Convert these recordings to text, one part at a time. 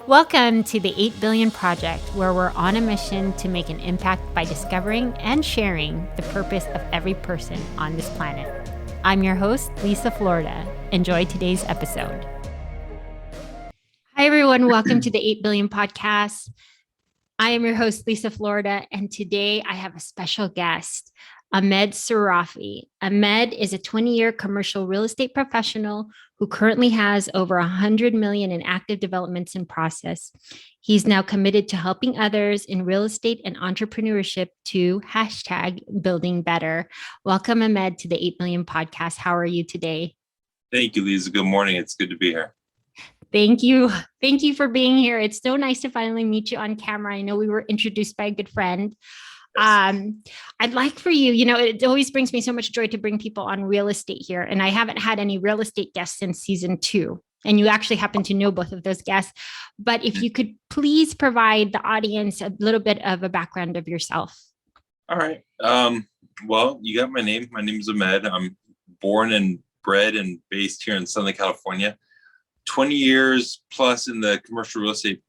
Welcome to the 8 Billion Project, where we're on a mission to make an impact by discovering and sharing the purpose of every person on this planet. I'm your host, Liza, Florida. Enjoy today's episode. Hi, everyone. Welcome to the 8 Billion Podcast. I am your host, Liza, Florida, and today I have a special guest, Ahmed Seirafi. Ahmed is a 20-year commercial real estate professional who currently has over 100 million in active developments in process. He's now committed to helping others in real estate and entrepreneurship to #building better. Welcome, Ahmed, to the 8 Billion Podcast. How are you today? Thank you, Liza. Good morning. It's good to be here. Thank you. Thank you for being here. It's so nice to finally meet you on camera. I know we were introduced by a good friend. I'd like for you, it always brings me so much joy to bring people on real estate here. And I haven't had any real estate guests since season 2. And you actually happen to know both of those guests. But if you could please provide the audience a little bit of a background of yourself. All right. Well, you got my name. My name is Ahmed. I'm born and bred and based here in Southern California. 20 years plus in the commercial real estate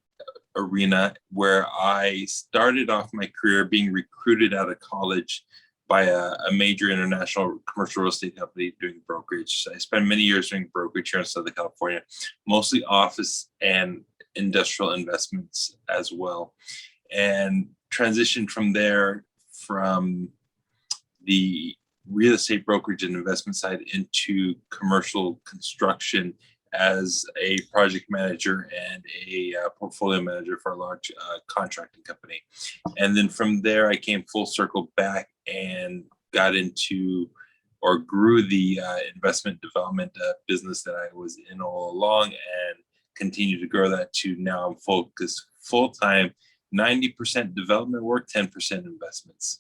arena, where I started off my career being recruited out of college by a major international commercial real estate company doing brokerage. So I spent many years doing brokerage here in Southern California, mostly office and industrial investments as well, and transitioned from there from the real estate brokerage and investment side into commercial construction as a project manager and a portfolio manager for a large contracting company. And then from there, I came full circle back and got into or grew the investment development business that I was in all along, and continue to grow that to now I'm focused full-time, 90% development work, 10% investments.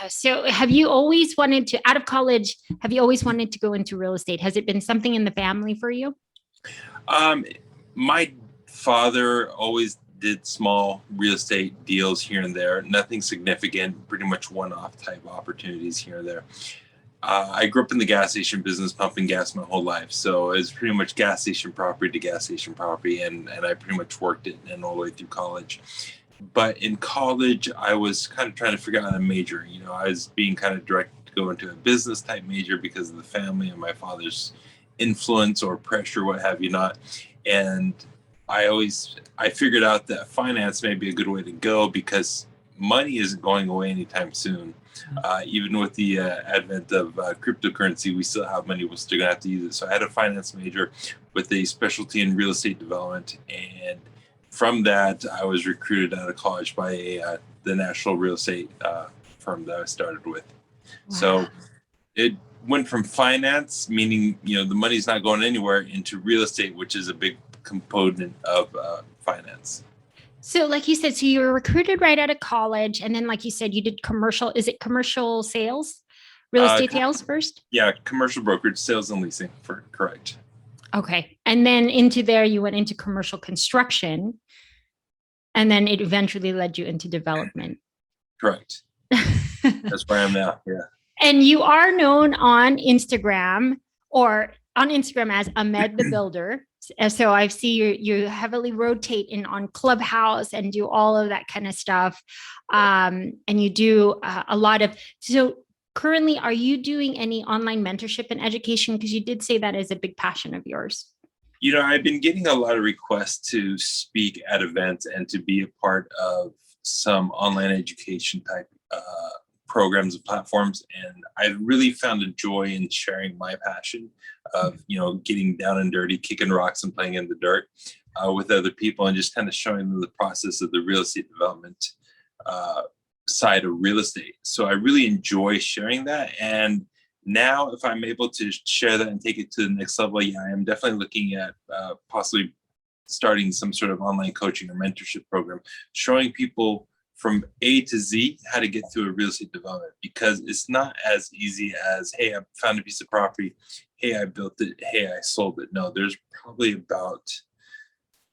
So have you always wanted to, out of college, have you always wanted to go into real estate? Has it been something in the family for you? My father always did small real estate deals here and there, nothing significant, pretty much one-off type opportunities here and there. I grew up in the gas station business, pumping gas my whole life. So it's pretty much gas station property to gas station property. And I pretty much worked it and all the way through college. But in college, I was kind of trying to figure out a major. I was being kind of directed to go into a business type major because of the family and my father's influence or pressure, what have you not. And I figured out that finance may be a good way to go because money isn't going away anytime soon. Even with the advent of cryptocurrency, we still have money. We're still going to have to use it. So I had a finance major with a specialty in real estate development, and from that, I was recruited out of college by the national real estate firm that I started with. Wow. So it went from finance, meaning the money's not going anywhere, into real estate, which is a big component of finance. So like you said, so you were recruited right out of college, and then like you said, you did commercial. Is it commercial sales, real estate sales first? Yeah, commercial brokerage, sales and leasing, correct. Okay. And then into there, you went into commercial construction, and then it eventually led you into development. Correct. That's where I am now. Yeah. And you are known on Instagram as Ahmed the Builder. So I see you heavily rotate in on Clubhouse and do all of that kind of stuff. And you do a lot of, so currently, are you doing any online mentorship and education? Because you did say that is a big passion of yours. I've been getting a lot of requests to speak at events and to be a part of some online education type programs and platforms. And I've really found a joy in sharing my passion of, getting down and dirty, kicking rocks and playing in the dirt with other people, and just kind of showing them the process of the real estate development side of real estate. So I really enjoy sharing that. And now, if I'm able to share that and take it to the next level, I am definitely looking at possibly starting some sort of online coaching or mentorship program, showing people from A to Z how to get through a real estate development, because it's not as easy as, hey, I found a piece of property, hey, I built it, hey, I sold it. No, there's probably about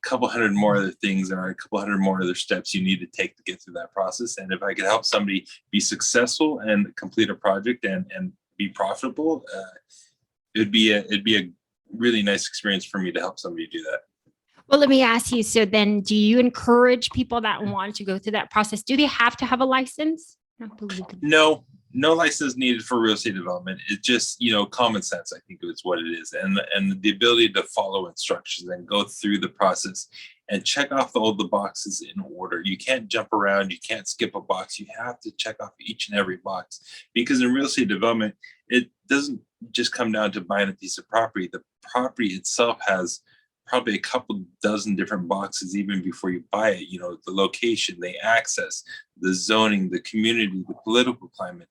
a couple hundred more other things or a couple hundred more other steps you need to take to get through that process. And if I could help somebody be successful and complete a project and be profitable, it'd be a really nice experience for me to help somebody do that. Well, let me ask you. So then, do you encourage people that want to go through that process? Do they have to have a license? I don't believe them. No, no license needed for real estate development. It's just, common sense, I think is what it is. And the ability to follow instructions and go through the process and check off all the boxes in order. You can't jump around, you can't skip a box. You have to check off each and every box, because in real estate development, it doesn't just come down to buying a piece of property. The property itself has probably a couple dozen different boxes even before you buy it. The location, the access, the zoning, the community, the political climate,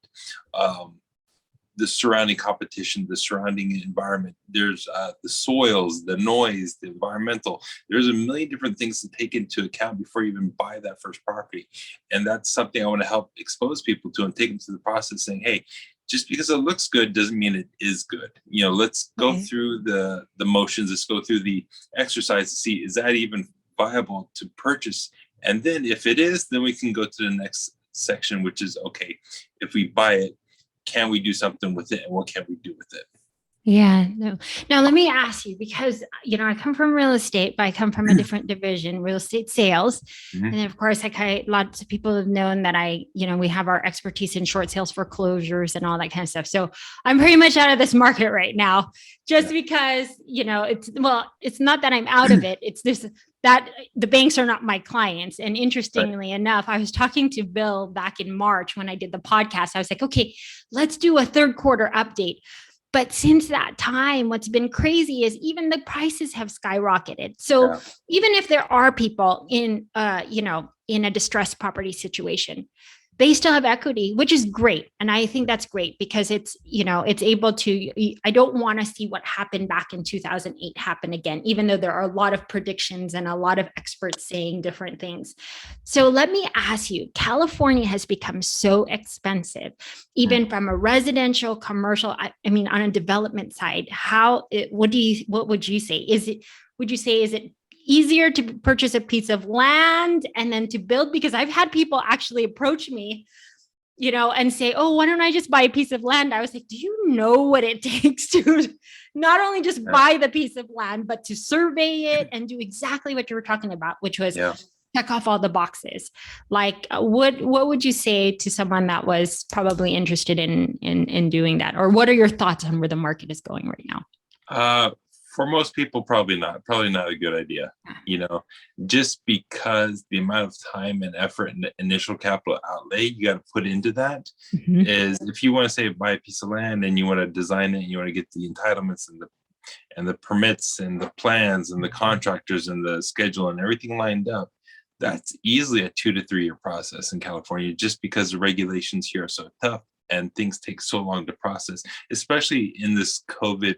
the surrounding competition, the surrounding environment. There's the soils, the noise, the environmental. There's a million different things to take into account before you even buy that first property. And that's something I want to help expose people to and take them through the process, saying, hey, just because it looks good doesn't mean it is good. Let's go through the motions. Let's go through the exercise to see, is that even viable to purchase? And then if it is, then we can go to the next section, which is, okay, if we buy it, can we do something with it? And what can we do with it? Yeah. No. Now, let me ask you, because, I come from real estate, but I come from a different division, real estate sales. Mm-hmm. And of course, lots of people have known that we have our expertise in short sales foreclosures and all that kind of stuff. So I'm pretty much out of this market right now, just because, it's not that I'm out of it. It's this, that the banks are not my clients. And interestingly enough, I was talking to Bill back in March when I did the podcast. I was like, okay, let's do a third quarter update. But since that time, what's been crazy is even the prices have skyrocketed. So even if there are people in a distressed property situation, they still have equity, which is great. And I think that's great, because it's able to, I don't want to see what happened back in 2008 happen again, even though there are a lot of predictions and a lot of experts saying different things. So let me ask you, California has become so expensive, even from a residential, commercial, on a development side. What would you say? Is it easier to purchase a piece of land and then to build? Because I've had people actually approach me, and say, oh, why don't I just buy a piece of land? I was like, do you know what it takes to not only just buy the piece of land, but to survey it and do exactly what you were talking about, which was check off all the boxes? Like, what would you say to someone that was probably interested in doing that? Or what are your thoughts on where the market is going right now? For most people, probably not a good idea, just because the amount of time and effort and the initial capital outlay you got to put into that is, if you want to say buy a piece of land and you want to design it and you want to get the entitlements and the permits and the plans and the contractors and the schedule and everything lined up, that's easily a 2 to 3 year process in California, just because the regulations here are so tough and things take so long to process, especially in this COVID,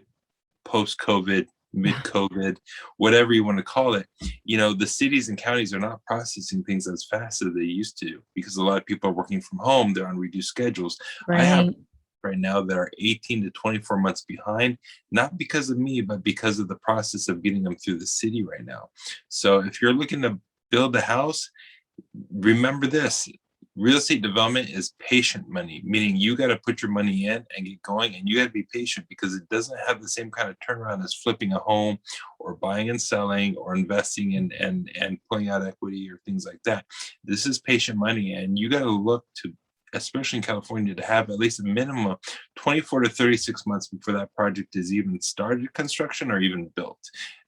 post-COVID, mid-COVID, whatever you want to call it. The cities and counties are not processing things as fast as they used to, because a lot of people are working from home. They're on reduced schedules. I have right now that are 18 to 24 months behind, not because of me, but because of the process of getting them through the city right now. So if you're looking to build a house, remember this: real estate development is patient money, meaning you got to put your money in and get going, and you got to be patient, because it doesn't have the same kind of turnaround as flipping a home or buying and selling or investing and pulling out equity or things like that. This is patient money, and you got to look to, especially in California, to have at least a minimum of 24 to 36 months before that project is even started construction or even built.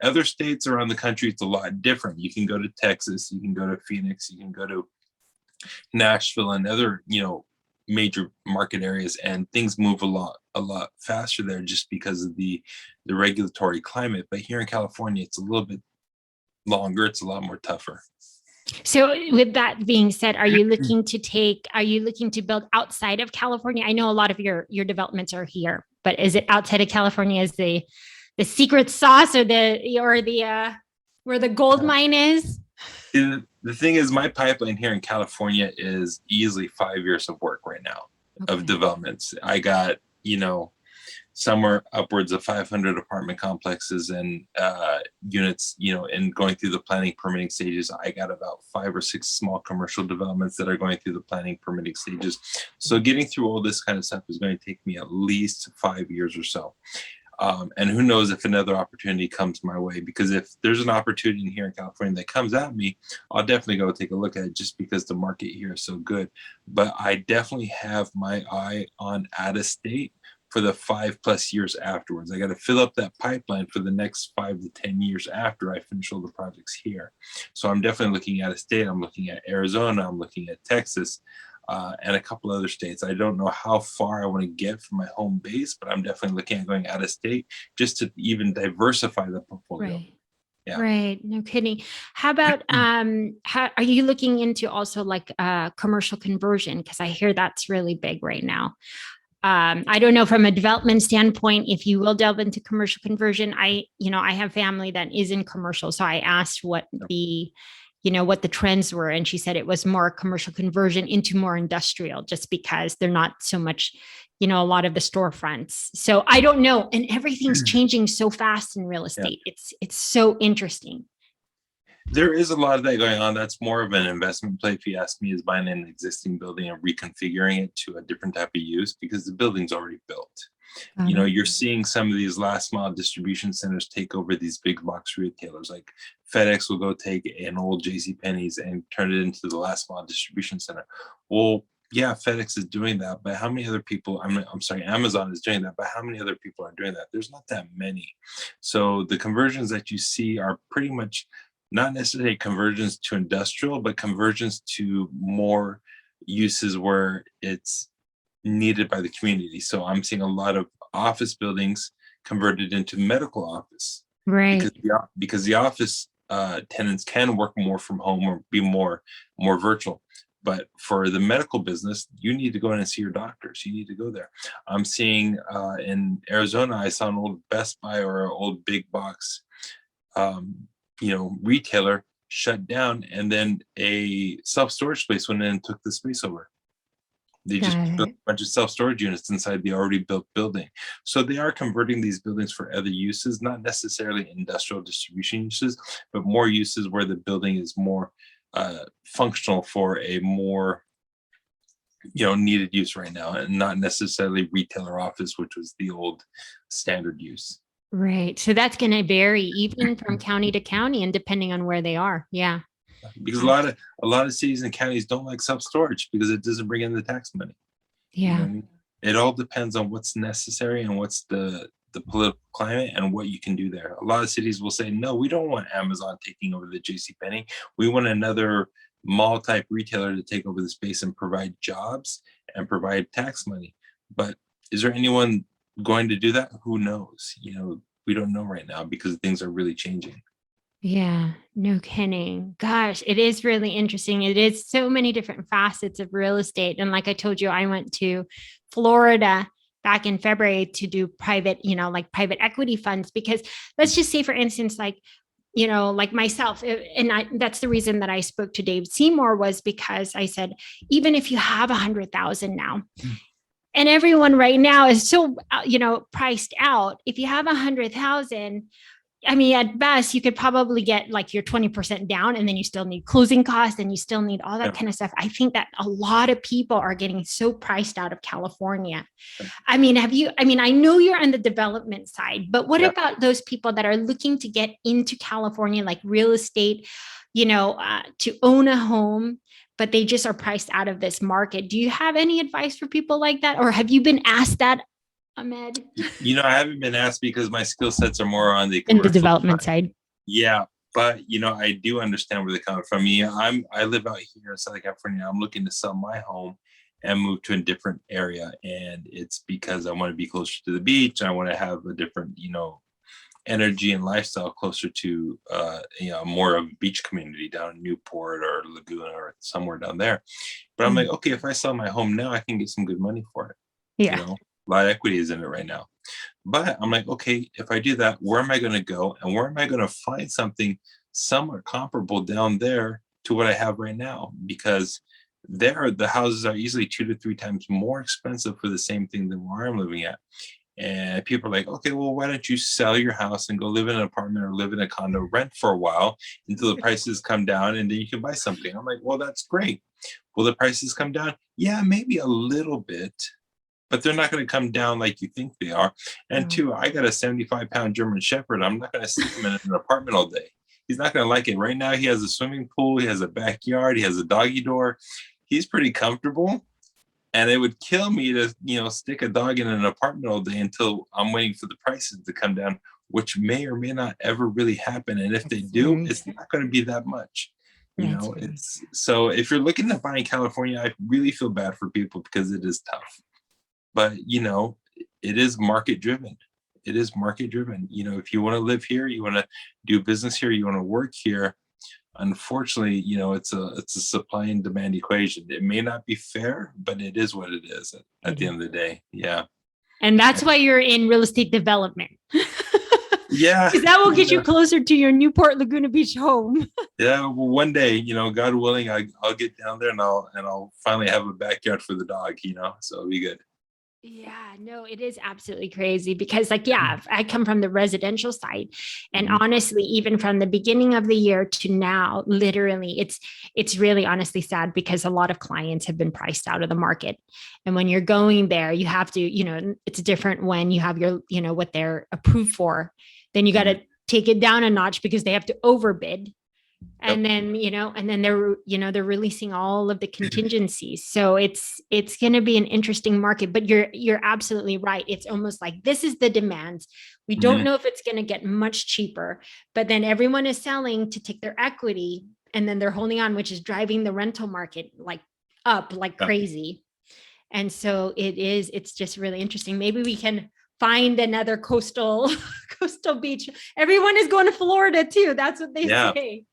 Other states around the country, it's a lot different. You can go to Texas, you can go to Phoenix, you can go to Nashville and other, major market areas, and things move a lot faster there, just because of the regulatory climate. But here in California, it's a little bit longer. It's a lot more tougher. So with that being said, are you looking to build outside of California? I know a lot of your developments are here, but is it outside of California as the secret sauce, or where the gold mine is? The thing is, my pipeline here in California is easily 5 years of work right now, of developments. I got, somewhere upwards of 500 apartment complexes and units, and going through the planning permitting stages. I got about 5 or 6 small commercial developments that are going through the planning permitting stages. So getting through all this kind of stuff is going to take me at least 5 years or so. And who knows if another opportunity comes my way, because if there's an opportunity here in California that comes at me, I'll definitely go take a look at it just because the market here is so good. But I definitely have my eye on out of state for the 5+ years afterwards. I got to fill up that pipeline for the next 5 to 10 years after I finish all the projects here. So I'm definitely looking at a state. I'm looking at Arizona. I'm looking at Texas. And a couple other states. I don't know how far I want to get from my home base, but I'm definitely looking at going out of state just to even diversify the portfolio. Right. Yeah. Right. No kidding. How about how are you looking into also like commercial conversion? Because I hear that's really big right now. I don't know from a development standpoint if you will delve into commercial conversion. I have family that is in commercial, so I asked what the trends were, and she said it was more commercial conversion into more industrial, just because they're not so much, a lot of the storefronts. So I don't know, and everything's changing so fast in real estate. Yeah. It's so interesting. There is a lot of that going on. That's more of an investment play, if you ask me, is buying an existing building and reconfiguring it to a different type of use because the building's already built. You're seeing some of these last mile distribution centers take over these big box retailers. Like FedEx will go take an old JCPenney's and turn it into the last mile distribution center. Well, yeah, FedEx is doing that, but how many other people, I'm sorry, Amazon is doing that, but how many other people are doing that? There's not that many. So the conversions that you see are pretty much not necessarily conversions to industrial, but conversions to more uses where it's needed by the community. So I'm seeing a lot of office buildings converted into medical office, right? Because the office tenants can work more from home or be more virtual. But for the medical business, you need to go in and see your doctors. You need to go there. I'm seeing in Arizona, I saw an old Best Buy or an old big box, retailer shut down, and then a self-storage place went in and took the space over. They just built a bunch of self-storage units inside the already built building. So they are converting these buildings for other uses, not necessarily industrial distribution uses, but more uses where the building is more functional for a more needed use right now, and not necessarily retail or office, which was the old standard use. Right. So that's going to vary even from county to county and depending on where they are. Yeah. Because a lot of cities and counties don't like self-storage because it doesn't bring in the tax money. Yeah. It all depends on what's necessary and what's the political climate and what you can do there. A lot of cities will say, no, we don't want Amazon taking over the JCPenney. We want another mall type retailer to take over the space and provide jobs and provide tax money. But is there anyone going to do that? Who knows? We don't know right now because things are really changing. Yeah, no kidding. Gosh, it is really interesting. It is so many different facets of real estate. And like I told you, I went to Florida back in February to do private, like private equity funds, because let's just say, for instance, like myself, and that's the reason that I spoke to Dave Seymour, was because I said, even if you have 100,000 now, and everyone right now is so, priced out, if you have 100,000, I mean, at best, you could probably get like your 20% down, and then you still need closing costs and you still need all that kind of stuff. I think that a lot of people are getting so priced out of California. I mean, I know you're on the development side, but what about those people that are looking to get into California, like real estate, to own a home, but they just are priced out of this market? Do you have any advice for people like that? Or have you been asked that, Ahmed? I haven't been asked because my skill sets are more on the development side. Yeah, but I do understand where they're coming from. I live out here in Southern California. I'm looking to sell my home and move to a different area, and it's because I want to be closer to the beach. And I want to have a different, energy and lifestyle closer to, more of a beach community down in Newport or Laguna or somewhere down there. But I'm like, okay, if I sell my home now, I can get some good money for it. Yeah. A lot of equity is in it right now. But I'm like, okay, if I do that, where am I going to go? And where am I going to find something somewhat comparable down there to what I have right now? Because there, the houses are easily 2 to 3 times more expensive for the same thing than where I'm living at. And people are like, okay, well, why don't you sell your house and go live in an apartment or live in a condo, rent for a while until the prices come down, and then you can buy something. I'm like, well, that's great. Will the prices come down? Yeah, maybe a little bit. but they're not going to come down like you think they are. And two, I got a 75-pound German Shepherd. I'm not going to stick him in an apartment all day. He's not going to like it. Right now, he has a swimming pool. He has a backyard. He has a doggy door. He's pretty comfortable. And it would kill me to, stick a dog in an apartment all day until I'm waiting for the prices to come down, which may or may not ever really happen. And if they do, it's not going to be that much. It's so if you're looking to buy in California, I really feel bad for people because it is tough. But, it is market driven. It is market driven. If you want to live here, you want to do business here, you want to work here, unfortunately, it's a supply and demand equation. It may not be fair, but it is what it is at the end of the day. Yeah. And that's why you're in real estate development. Yeah. Because that will get you closer to your Newport Laguna Beach home. Yeah. Well, one day, God willing, I'll get down there and I'll finally have a backyard for the dog, so it'll be good. Yeah, no, it is absolutely crazy because I come from the residential side, and honestly, even from the beginning of the year to now, literally it's really honestly sad because a lot of clients have been priced out of the market. And when you're going there, you have to, it's different when you have your, what they're approved for, then you got to take it down a notch because they have to overbid. And then, they're releasing all of the contingencies. So it's going to be an interesting market, but you're absolutely right. It's almost like this is the demands. We don't know if it's going to get much cheaper, but then everyone is selling to take their equity and then they're holding on, which is driving the rental market up like crazy. And so it's just really interesting. Maybe we can find another coastal beach. Everyone is going to Florida too. That's what they say.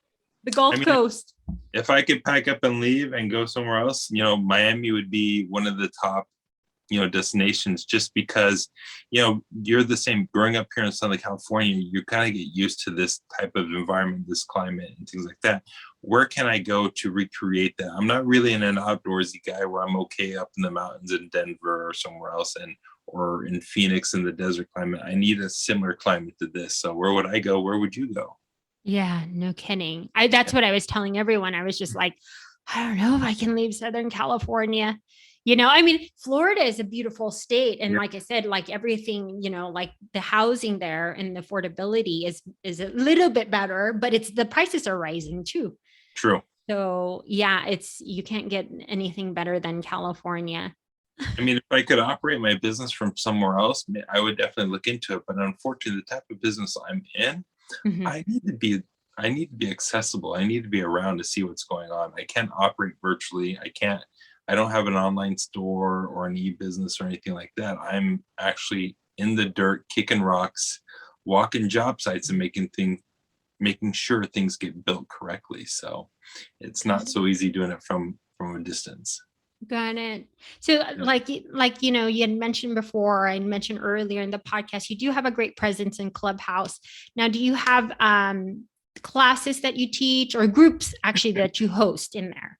The Gulf Coast. If I could pack up and leave and go somewhere else, Miami would be one of the top, destinations, just because, you're the same. Growing up here in Southern California, you kind of get used to this type of environment, this climate and things like that. Where can I go to recreate that? I'm not really an outdoorsy guy where I'm okay up in the mountains in Denver or somewhere else or in Phoenix in the desert climate. I need a similar climate to this. So where would I go? Where would you go? Yeah, no kidding. That's what I was telling everyone. I was just like, I don't know if I can leave Southern California. Florida is a beautiful state. And like I said, like everything, like the housing there and the affordability is a little bit better, but the prices are rising too. True. So yeah, you can't get anything better than California. If I could operate my business from somewhere else, I would definitely look into it. But unfortunately, the type of business I'm in, I need to be accessible. I need to be around to see what's going on. I can't operate virtually. I don't have an online store or an e-business or anything like that. I'm actually in the dirt, kicking rocks, walking job sites and making sure things get built correctly. So it's not so easy doing it from a distance. Got it. So you had mentioned before, I mentioned earlier in the podcast, you do have a great presence in Clubhouse. Now, do you have classes that you teach or groups actually that you host in there?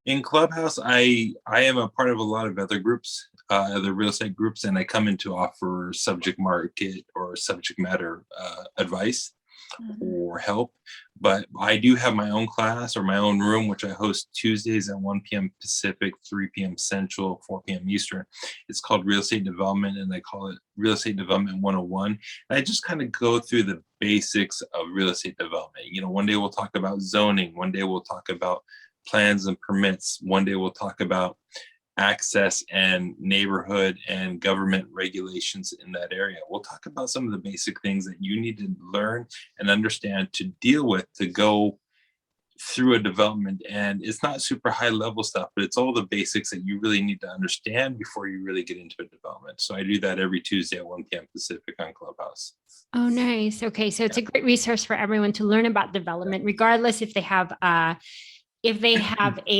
In Clubhouse, I am a part of a lot of other groups, other real estate groups, and I come in to offer subject market or subject matter advice or help. But I do have my own class or my own room, which I host Tuesdays at 1 p.m. Pacific, 3 p.m. Central, 4 p.m. Eastern. It's called Real Estate Development, and I call it Real Estate Development 101. And I just kind of go through the basics of real estate development. One day we'll talk about zoning. One day we'll talk about plans and permits. One day we'll talk about access and neighborhood and government regulations in that area. We'll talk about some of the basic things that you need to learn and understand to deal with to go through a development. And it's not super high level stuff, but it's all the basics that you really need to understand before you really get into a development. So I do that every Tuesday at 1 p.m. Pacific on Clubhouse. Oh, nice. Okay. So it's a great resource for everyone to learn about development, regardless if they have a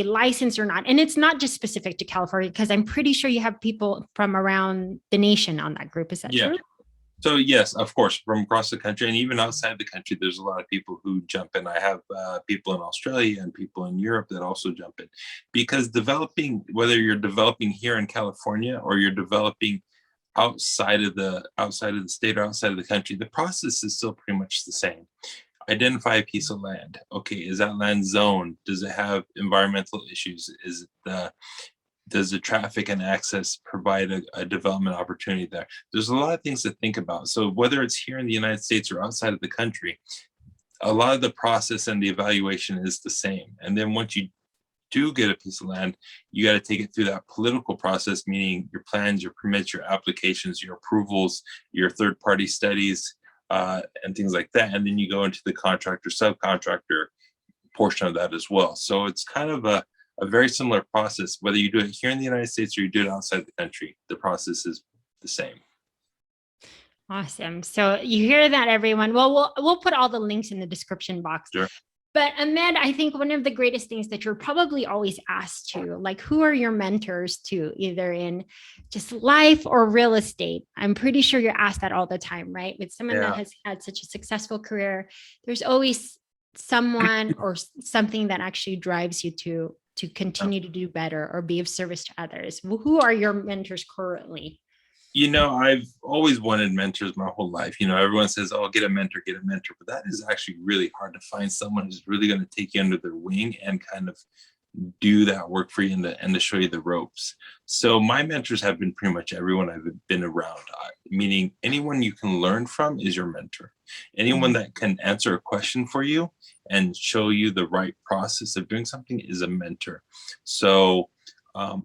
license or not. And it's not just specific to California, because I'm pretty sure you have people from around the nation on that group. Is that true? So yes, of course, from across the country and even outside the country, there's a lot of people who jump in. I have people in Australia and people in Europe that also jump in, because developing, whether you're developing here in California or you're developing outside of the state or outside of the country, the process is still pretty much the same. Identify a piece of land. Okay, is that land zoned? Does it have environmental issues? Is it does the traffic and access provide a development opportunity there? There's a lot of things to think about. So whether it's here in the United States or outside of the country, a lot of the process and the evaluation is the same. And then once you do get a piece of land, you got to take it through that political process, meaning your plans, your permits, your applications, your approvals, your third-party studies, and things like that. And then you go into the contractor, subcontractor portion of that as well. So it's kind of a very similar process, whether you do it here in the United States or you do it outside the country, the process is the same. Awesome. So you hear that, everyone. Well, we'll put all the links in the description box. Sure. But Ahmed, I think one of the greatest things that you're probably always asked to, like, who are your mentors to, either in just life or real estate? I'm pretty sure you're asked that all the time, right? With someone that has had such a successful career, there's always someone or something that actually drives you to continue to do better or be of service to others. Who are your mentors currently? I've always wanted mentors my whole life. Everyone says, oh, get a mentor. But that is actually really hard to find someone who's really going to take you under their wing and kind of do that work for you and to show you the ropes. So my mentors have been pretty much everyone I've been around, meaning anyone you can learn from is your mentor. Anyone that can answer a question for you and show you the right process of doing something is a mentor. So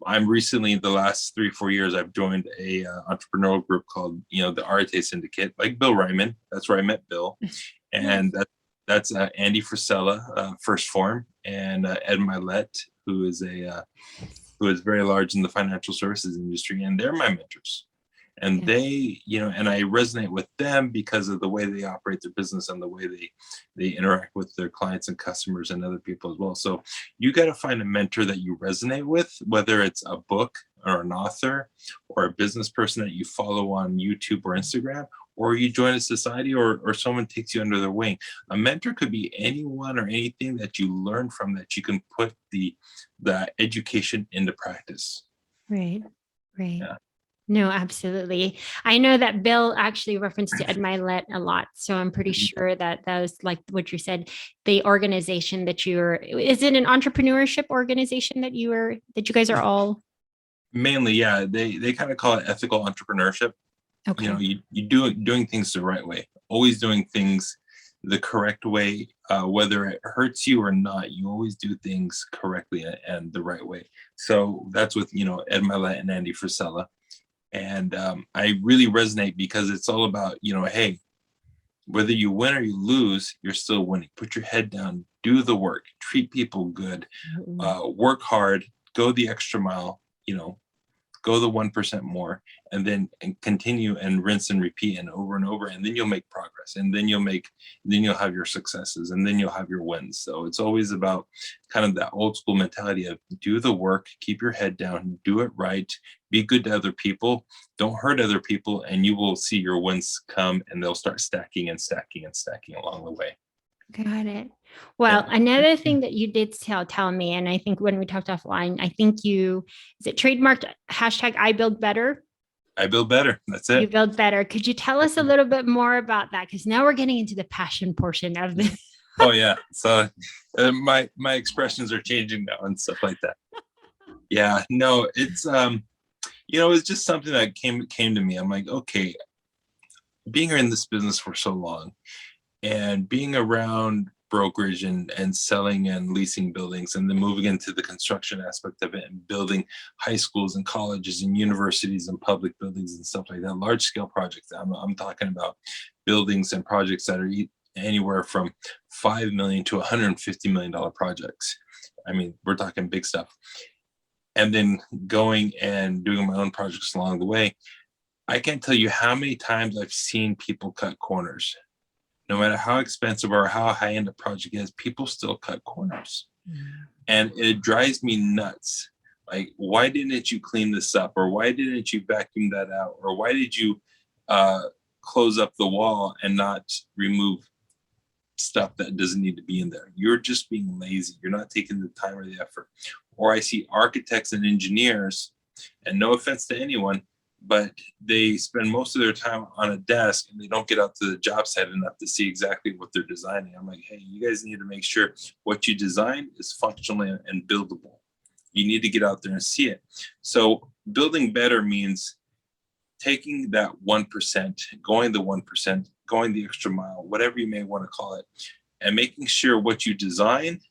I'm recently, the last 3-4 years, I've joined a entrepreneurial group called, the Arete Syndicate, like Bill Ryman. That's where I met Bill. And that's Andy Frisella, First Form, and Ed Milet, who is very large in the financial services industry, and they're my mentors. And they, and I resonate with them because of the way they operate their business and the way they interact with their clients and customers and other people as well. So you got to find a mentor that you resonate with, whether it's a book or an author or a business person that you follow on YouTube or Instagram, or you join a society or someone takes you under their wing. A mentor could be anyone or anything that you learn from that you can put the education into practice. Right. Yeah. No, absolutely. I know that Bill actually referenced to Ed Milet a lot. So I'm pretty sure that was, like what you said, the organization that is it an entrepreneurship organization that you guys are all? Mainly, yeah. They kind of call it ethical entrepreneurship. Okay. You doing things the right way, always doing things the correct way, whether it hurts you or not, you always do things correctly and the right way. So that's with, Ed Milet and Andy Frisella. And I really resonate because it's all about, hey, whether you win or you lose, you're still winning. Put your head down, do the work, treat people good, work hard, go the extra mile, go the 1% more, and then continue and rinse and repeat and over, and then you'll make progress, and then you'll have your successes, and then you'll have your wins. So it's always about kind of that old school mentality of do the work, keep your head down, do it right, be good to other people, don't hurt other people, and you will see your wins come, and they'll start stacking and stacking and stacking along the way. Got it. Well, another thing that you did tell me, and I think when we talked offline, I think is it trademarked hashtag I build better? I build better. That's it. You build better. Could you tell us a little bit more about that? Because now we're getting into the passion portion of this. Oh yeah. So my expressions are changing now and stuff like that. Yeah, no, it's it's just something that came to me. I'm like, okay, being in this business for so long and being around brokerage and selling and leasing buildings, and then moving into the construction aspect of it and building high schools and colleges and universities and public buildings and stuff like that, large scale projects. I'm talking about buildings and projects that are anywhere from $5 million to $150 million projects. I mean, we're talking big stuff. And then going and doing my own projects along the way, I can't tell you how many times I've seen people cut corners. No matter how expensive or how high-end a project is, people still cut corners. And it drives me nuts. Like, why didn't you clean this up? Or why didn't you vacuum that out? Or why did you close up the wall and not remove stuff that doesn't need to be in there? You're just being lazy. You're not taking the time or the effort. Or I see architects and engineers, and no offense to anyone, but they spend most of their time on a desk and they don't get out to the job site enough to see exactly what they're designing. I'm like, hey, you guys need to make sure what you design is functional and buildable. You need to get out there and see it. So building better means taking that 1%, going the 1%, going the extra mile, whatever you may want to call it, and making sure what you design,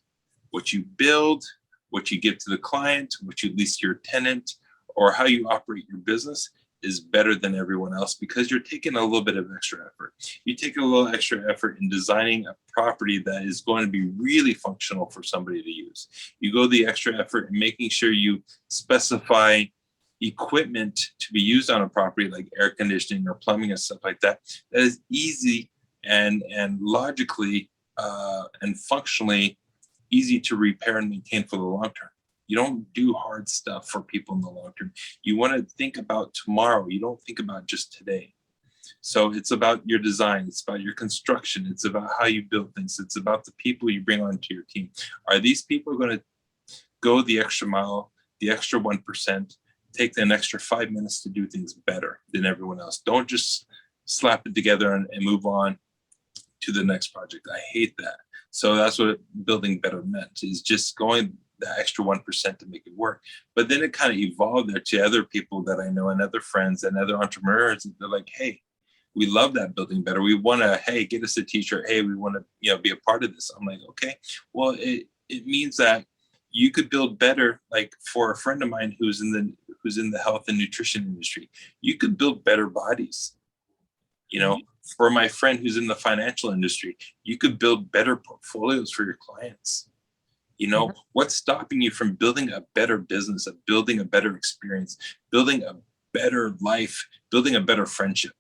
what you build, what you give to the client, what you lease to your tenant, or how you operate your business is better than everyone else, because you're taking a little bit of extra effort. You take a little extra effort in designing a property that is going to be really functional for somebody to use. You go the extra effort in making sure you specify equipment to be used on a property, like air conditioning or plumbing and stuff like that, that is easy and logically and functionally easy to repair and maintain for the long term. You don't do hard stuff for people in the long term. You want to think about tomorrow. You don't think about just today. So it's about your design. It's about your construction. It's about how you build things. It's about the people you bring onto your team. Are these people going to go the extra mile, the extra 1%, take an extra 5 minutes to do things better than everyone else? Don't just slap it together and move on to the next project. I hate that. So that's what building better meant, is just going the extra 1% to make it work. But then it kind of evolved there to other people that I know and other friends and other entrepreneurs. They're like, hey, we love that building better. We want to, hey, get us a t-shirt. Hey, we want to, be a part of this. I'm like, okay, well, it means that you could build better. Like for a friend of mine who's in the health and nutrition industry, you could build better bodies. For my friend who's in the financial industry, you could build better portfolios for your clients. What's stopping you from building a better business, of building a better experience, building a better life, building a better friendship?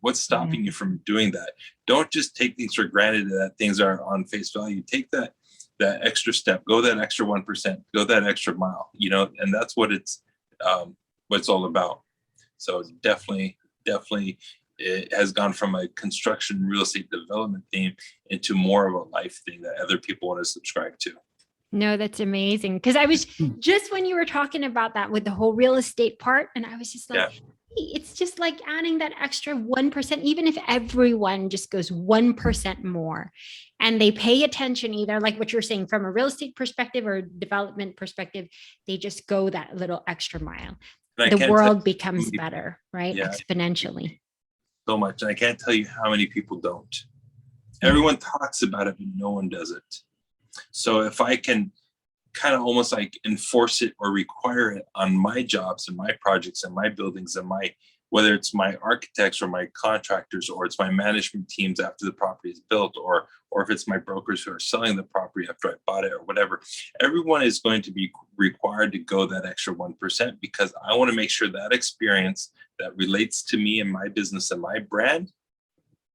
What's stopping you from doing that? Don't just take things for granted that things are on face value. Take that extra step, go that extra 1%, go that extra mile, and that's what it's all about. So definitely it has gone from a construction real estate development theme into more of a life thing that other people want to subscribe to. No, that's amazing. Because I was just, when you were talking about that with the whole real estate part, and I was just like, hey, it's just like adding that extra 1%, even if everyone just goes 1% more and they pay attention, either like what you're saying from a real estate perspective or development perspective, they just go that little extra mile. The world becomes better, right? Yeah. Exponentially. So much. And I can't tell you how many people don't. Everyone talks about it, but no one does it. So if I can kind of almost like enforce it or require it on my jobs and my projects and my buildings and whether it's my architects or my contractors, or it's my management teams after the property is built, or if it's my brokers who are selling the property after I bought it or whatever, everyone is going to be required to go that extra 1%, because I want to make sure that experience that relates to me and my business and my brand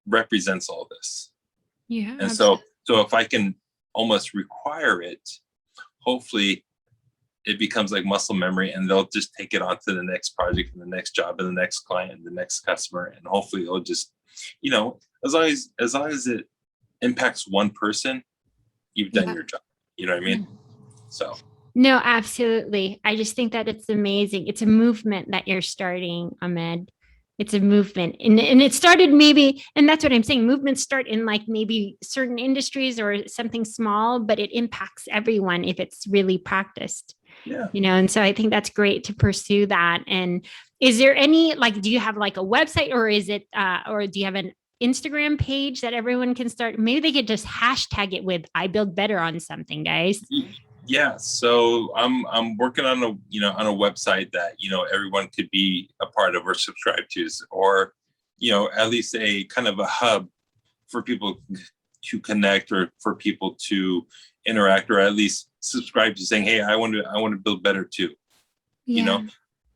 represents all this. Yeah. And so if I can almost require it, hopefully it becomes like muscle memory, and they'll just take it on to the next project and the next job and the next client and the next customer. And hopefully it'll just, as long as it impacts one person, you've done your job. You know what I mean? So. No, absolutely. I just think that it's amazing. It's a movement that you're starting, Ahmed. It's a movement, and it started maybe, and that's what I'm saying. Movements start in like maybe certain industries or something small, but it impacts everyone if it's really practiced. Yeah. And so I think that's great to pursue that. And is there any, do you have like a website, or is it, or do you have an Instagram page that everyone can start? Maybe they could just hashtag it with "I build better" on something, guys. Yeah, so I'm working on a website that everyone could be a part of or subscribe to, or at least a kind of a hub for people to connect, or for people to interact, or at least subscribe to, saying, hey, I want to build better too.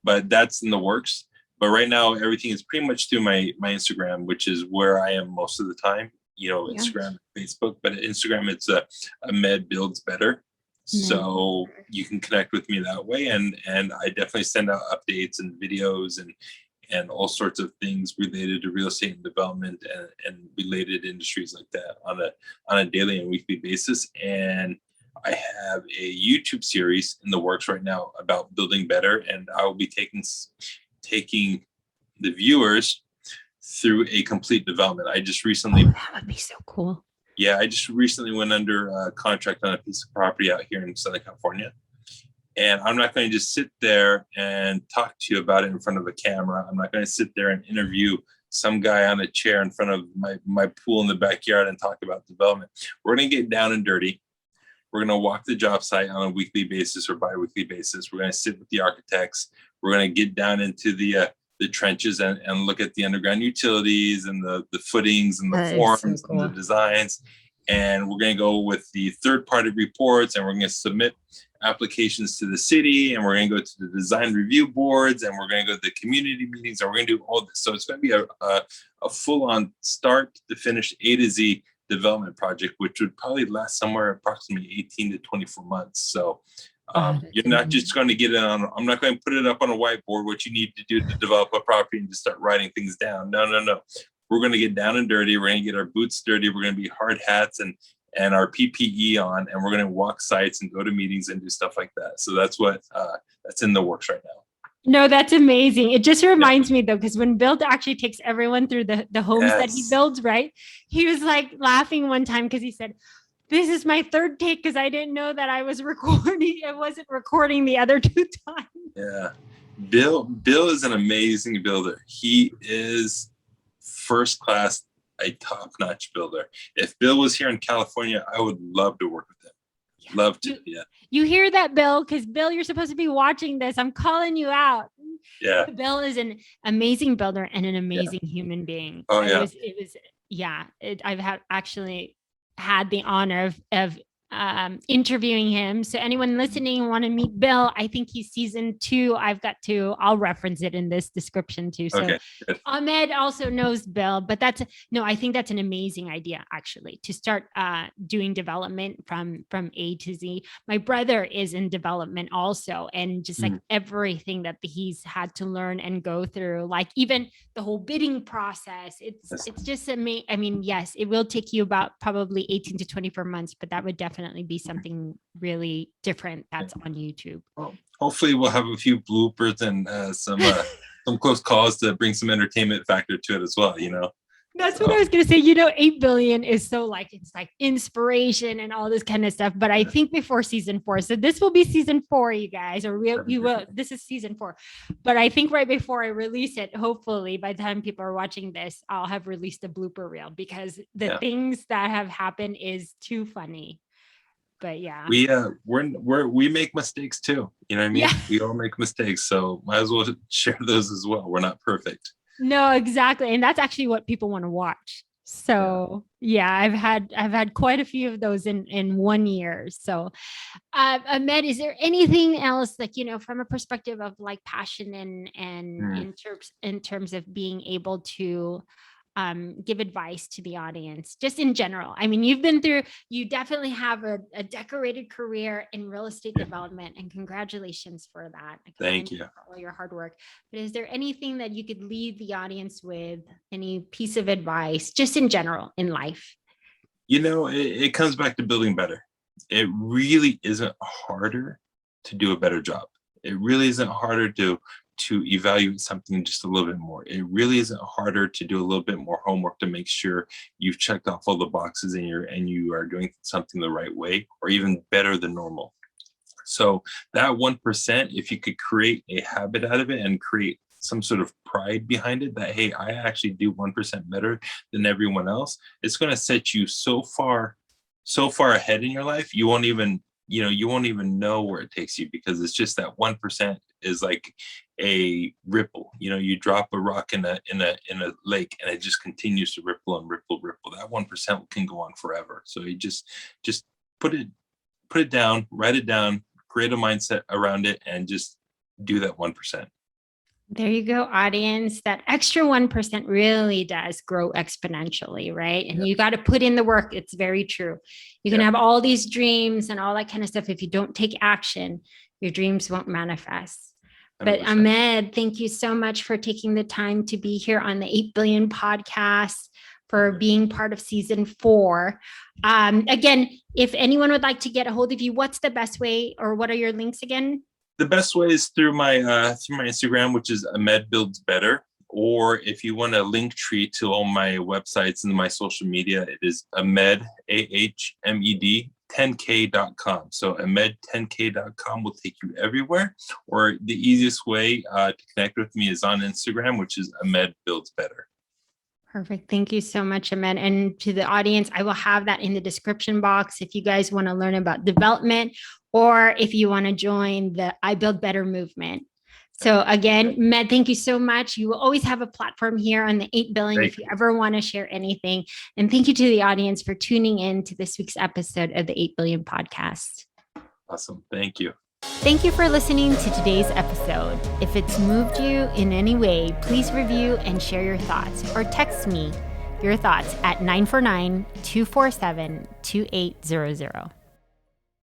But that's in the works. But right now everything is pretty much through my Instagram, which is where I am most of the time. Instagram, Facebook, but Instagram, it's Ahmed Builds Better. So you can connect with me that way, and I definitely send out updates and videos and all sorts of things related to real estate and development and related industries like that on a daily and weekly basis. And I have a YouTube series in the works right now about building better, and I will be taking the viewers through a complete development. I just recently. Oh, that would be so cool. Yeah, I just recently went under contract on a piece of property out here in Southern California. And I'm not going to just sit there and talk to you about it in front of a camera. I'm not going to sit there and interview some guy on a chair in front of my pool in the backyard and talk about development. We're going to get down and dirty. We're going to walk the job site on a weekly basis or bi-weekly basis. We're going to sit with the architects. We're going to get down into the trenches and look at the underground utilities and the footings and the forms and the designs. And we're going to go with the third-party reports, and we're going to submit applications to the city, and we're going to go to the design review boards, and we're going to go to the community meetings, and we're going to do all this. So it's going to be a full-on start to finish A to Z development project, which would probably last somewhere approximately 18 to 24 months. So you're not just going to get it on, I'm not going to put it up on a whiteboard, what you need to do to develop a property and just start writing things down. No. We're going to get down and dirty. We're going to get our boots dirty. We're going to be hard hats and our PPE on, and we're going to walk sites and go to meetings and do stuff like that. So that's that's in the works right now. No, that's amazing. It just reminds me though, because when Bill actually takes everyone through the homes that he builds, right? He was like laughing one time because he said, "This is my third take because I didn't know that I was recording. I wasn't recording the other 2 times." Yeah. Bill is an amazing builder. He is first class, a top-notch builder. If Bill was here in California, I would love to work with him. Yeah. Love to. You hear that, Bill? Because Bill, you're supposed to be watching this. I'm calling you out. Yeah. Bill is an amazing builder and an amazing human being. Oh, yeah. I've actually had the honor of interviewing him. So anyone listening want to meet Bill, I think he's season 2. I'll reference it in this description too. So okay. Ahmed also knows Bill, but I think that's an amazing idea actually to start doing development from A to Z. My brother is in development also, and just like everything that he's had to learn and go through, like even the whole bidding process, it's just amazing. I mean, yes, it will take you about probably 18 to 24 months, but that would definitely be something really different that's on YouTube. Well, hopefully we'll have a few bloopers and some close calls to bring some entertainment factor to it as well, That's what I was going to say. 8 billion is so it's like inspiration and all this kind of stuff. But I think before season 4, so this will be season 4, you guys, or we will. This is season 4. But I think right before I release it, hopefully by the time people are watching this, I'll have released a blooper reel because the things that have happened is too funny. But yeah, we make mistakes too. You know what I mean? Yeah. We all make mistakes, so might as well share those as well. We're not perfect. No, exactly, and that's actually what people want to watch. So yeah, I've had quite a few of those in 1 year. So, Ahmed, is there anything else from a perspective of like passion and in terms of being able to give advice to the audience, just in general? I mean, you definitely have a decorated career in real estate development, and congratulations for that. Thank you for all your hard work. But is there anything that you could leave the audience with, any piece of advice, just in general in life? It comes back to building better. It really isn't harder to do a better job. It really isn't harder to evaluate something just a little bit more. It really isn't harder to do a little bit more homework to make sure you've checked off all the boxes and you are doing something the right way, or even better than normal. So that 1%, if you could create a habit out of it and create some sort of pride behind it, that, hey, I actually do 1% better than everyone else, it's going to set you so far ahead in your life, you won't even know where it takes you, because it's just that 1% is like a ripple. You drop a rock in a lake and it just continues to ripple and ripple. That 1% can go on forever. So you just put it down, write it down, create a mindset around it, and just do that 1%. There you go, audience. That extra 1% really does grow exponentially, right? And you got to put in the work. It's very true. You can have all these dreams and all that kind of stuff. If you don't take action, your dreams won't manifest. 100%. But Ahmed, thank you so much for taking the time to be here on the 8 Billion podcast, for being part of season 4. Again, if anyone would like to get a hold of you, what's the best way, or what are your links again? The best way is through my Instagram, which is Ahmed Builds Better. Or if you want a link tree to all my websites and my social media, it is Ahmed, AHMED ahmed10k.com. So ahmed10k.com will take you everywhere. Or the easiest way to connect with me is on Instagram, which is Ahmed Builds Better. Perfect. Thank you so much, Ahmed. And to the audience, I will have that in the description box if you guys want to learn about development or if you want to join the I Build Better movement. So again, Ahmed, thank you so much. You will always have a platform here on the 8 billion if you ever want to share anything. And thank you to the audience for tuning in to this week's episode of the 8 billion podcast. Awesome. Thank you. Thank you for listening to today's episode. If it's moved you in any way, please review and share your thoughts or text me your thoughts at 949-247-2800.